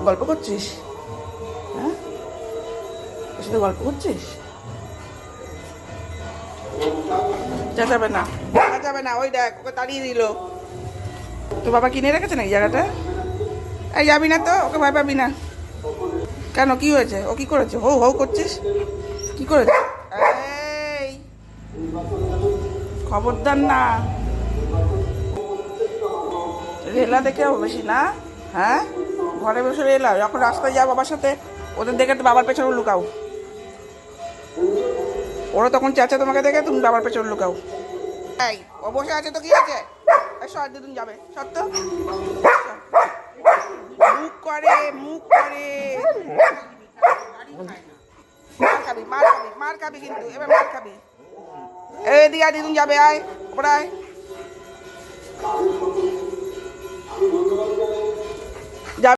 গল্প করছিস? হ্যাঁ, ওর সাথে গল্প করছিস? যাবে না, যাবে না। ওই দেখ, ওকে তাড়িয়ে দিল। তো বাবা কিনে রেখেছে না এই জায়গাটা। এই যাবি না তো, ওকে ভয় পাবি না। কেন, কি হয়েছে? ও কি করেছে? হৌ হৌ করছিস, কি করেছে? এই খবরদার না, রেলা দেখে বেশি না। হ্যাঁ, ঘরে বসে রেলা, যখন রাস্তায় যাও বাবার সাথে, ওদের দেখে তো বাবার পেছনে লুকাও। ওরা তখন চাচা তোমাকে দেখে, তুমি বাবার পেছনে লুকাও। এই ও বসে আছে তো কি আছে? সর, দিদুন যাবে, সত্য মুখ করে, মুখ করে। মার খাবি, মার খাবি, মার খাবি, কিন্তু এবার মার খাবি। এদিকে দিদুন যাবে, আয় ওপরে আয়।